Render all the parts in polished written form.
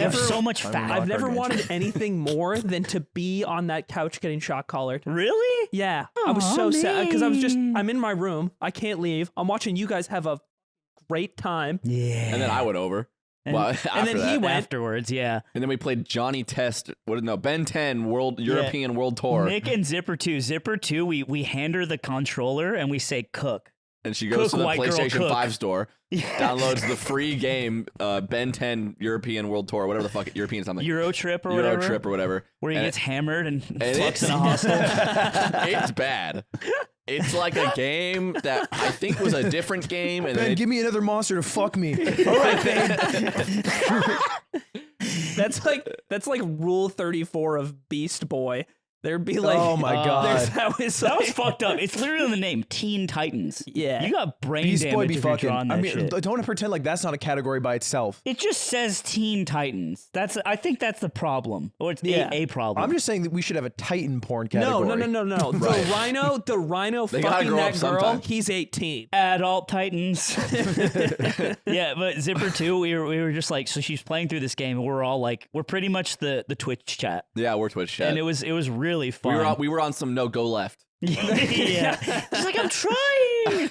never so much fat. I've never wanted anything more than to be on that couch getting shock collared. Really? Yeah, I was so sad because I'm in my room. I can't leave. I'm watching you guys have a great time. Yeah. And then I went over. And, well, and then he went afterwards. Yeah. And then we played Johnny Test. Ben 10 European World Tour. Nick and Zipper 2. Zipper 2. We hand her the controller and we say cook. And she goes to the PlayStation 5 store, Yeah. downloads the free game, Ben 10 European World Tour, whatever the fuck, European something. Euro Trip or whatever. Where he gets hammered and fucks in a hostel. It's bad. It's like a game that I think was a different game. And Ben, give me another monster to fuck me. All right, babe. That's like Rule 34 of Beast Boy. There'd be like, oh my god, that was fucked up. It's literally in the name, Teen Titans. Yeah, you got brain Beast damage Boy be if you're fucking. drawing that shit. Don't want to pretend like that's not a category by itself. It just says Teen Titans. I think that's the problem, or it's a problem. I'm just saying that we should have a Titan porn category. No. Right. The rhino They gotta fucking grow that up girl. sometime. He's 18. Adult Titans. Yeah, but Zipper 2, we were just like, so she's playing through this game, and we're all like, we're pretty much the Twitch chat. Yeah, we're Twitch chat. And it was really fun. We were on some no go left. Yeah. She's like, I'm trying.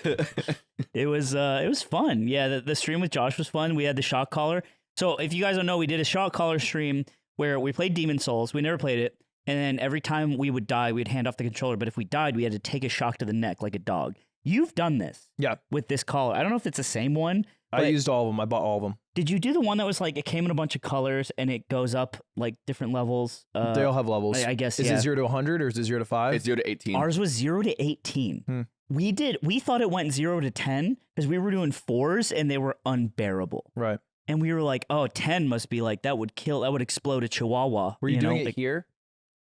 It was fun. Yeah, the stream with Josh was fun. We had the shock collar. So if you guys don't know, we did a shock collar stream where we played Demon Souls. We never played it. And then every time we would die, we'd hand off the controller. But if we died, we had to take a shock to the neck like a dog. You've done this. Yeah. With this collar. I don't know if it's the same one. I used all of them. I bought all of them. Did you do the one that was like, it came in a bunch of colors and it goes up like different levels? They all have levels. I guess, Is it 0 to 100 or is it 0 to 5? It's 0 to 18. Ours was 0 to 18. We thought it went 0 to 10 because we were doing 4s and they were unbearable. Right. And we were like, oh, 10 must be like, that would explode a chihuahua. Were you doing it here?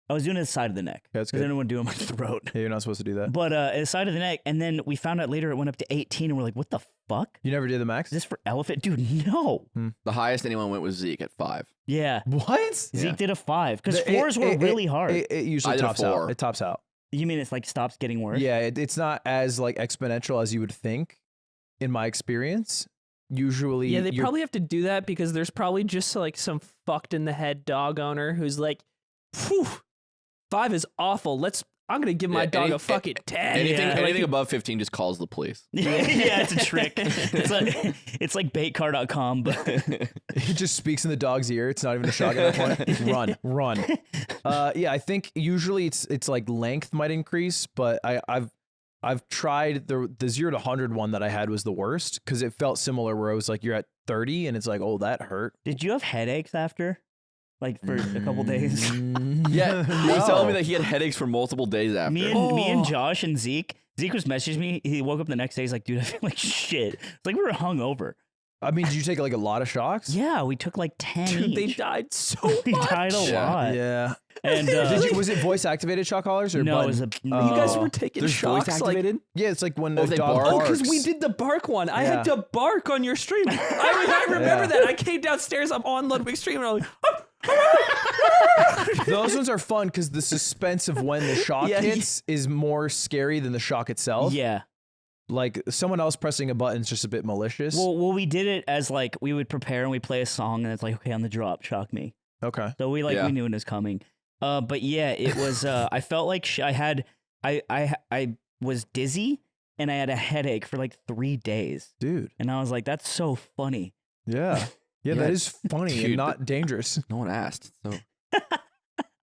I was doing it at the side of the neck. That's good. Because I didn't want to do it on my throat. Yeah, you're not supposed to do that. But at the side of the neck, and then we found out later it went up to 18 and we're like, what the fuck? You never did the max? Is this for elephant? Dude, no. The highest anyone went was Zeke at 5. Yeah. What? Zeke did a 5 because 4s were really hard. It usually tops out. It tops out. You mean it's like stops getting worse? Yeah, it's not as like exponential as you would think in my experience. Usually, yeah, they probably have to do that because there's probably just like some fucked in the head dog owner who's like, "Phew, 5 is awful. I'm gonna give my dog a fucking 10." Anything above 15 just calls the police. Yeah, it's a trick. It's like baitcar.com, but it just speaks in the dog's ear. It's not even a shock at that point. Run. Yeah, I think usually it's like length might increase, but I've tried the 0 to 100 one that I had was the worst because it felt similar where it was like you're at 30 and it's like, oh, that hurt. Did you have headaches after? Like for a couple days? Yeah, he was telling me that he had headaches for multiple days after. Me and Josh and Zeke was messaging me. He woke up the next day. He's like, dude, I feel like shit. It's like we were hungover. I mean, did you take like a lot of shocks? Yeah, we took like 10 Dude, each. they died so much. We died a lot. Yeah. And was it voice activated shock collars or no? button? It was a. You guys were taking shocks voice like activated? Yeah, it's like when the they dog bark? barks. because we did the bark one. I had to bark on your stream. I remember that. I came downstairs. I'm on Ludwig's stream, and I'm like, Those ones are fun because the suspense of when the shock hits is more scary than the shock itself. Yeah. Like someone else pressing a button is just a bit malicious. Well, we did it as like we would prepare and we play a song and it's like, okay, on the drop, shock me. Okay. So we knew it was coming. But yeah, it was. I felt like I was dizzy and I had a headache for like 3 days. Dude. And I was like, that's so funny. Yeah. Yeah, that is funny Dude, and not dangerous. No one asked. So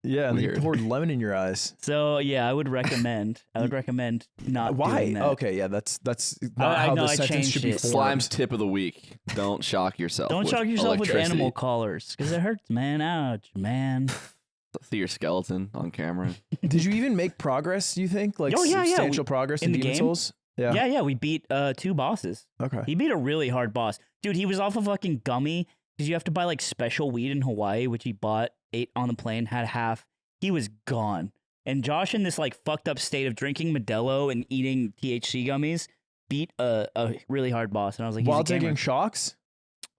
Yeah, and weird. they poured lemon in your eyes. So yeah, I would recommend. not Why? doing that. Okay, yeah, that's not how the sentence should be changed it. formed. Slime's tip of the week: don't shock yourself. Don't with shock yourself with electricity. animal collars because it hurts, man. Ouch, man. See your skeleton on camera. Did you even make progress, you think? Like substantial progress in the Demon game? Souls? Yeah. Yeah, we beat 2 bosses. Okay. He beat a really hard boss. Dude, he was off a fucking gummy because you have to buy like special weed in Hawaii, which he bought, ate on the plane, had half. He was gone. And Josh, in this like fucked up state of drinking Modelo and eating THC gummies, beat a really hard boss. And I was like, while taking shocks?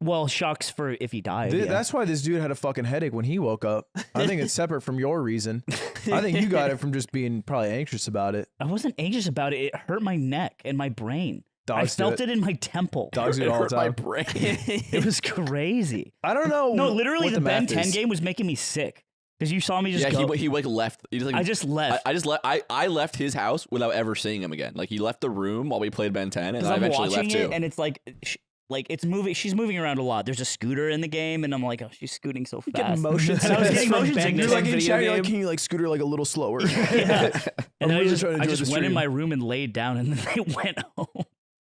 Well, shocks for if he died. That's why this dude had a fucking headache when he woke up. I think it's separate from your reason. I think you got it from just being probably anxious about it. I wasn't anxious about it. It hurt my neck and my brain. I Dogs do felt it in my temple. Dogs do It it all the hurt my time. brain. It was crazy. I don't know. No, literally, what the Ben math 10 is. game was making me sick because you saw me just Yeah, go. he like left. He just, like, I just left. I just left. I left his house without ever seeing him again. Like he left the room while we played Ben 10, and Because I I'm eventually watching left it, too. and it's like it's moving. She's moving around a lot. There's a scooter in the game, and I'm like, oh, she's scooting so fast. Getting motion And I was sickness getting from motion Ben sickness. You're like in video chat, you're like, game. can you like scooter like a little slower? Yeah. And I'm I really just, trying to I enjoy just the went in stream. my room and laid down, and then I went home.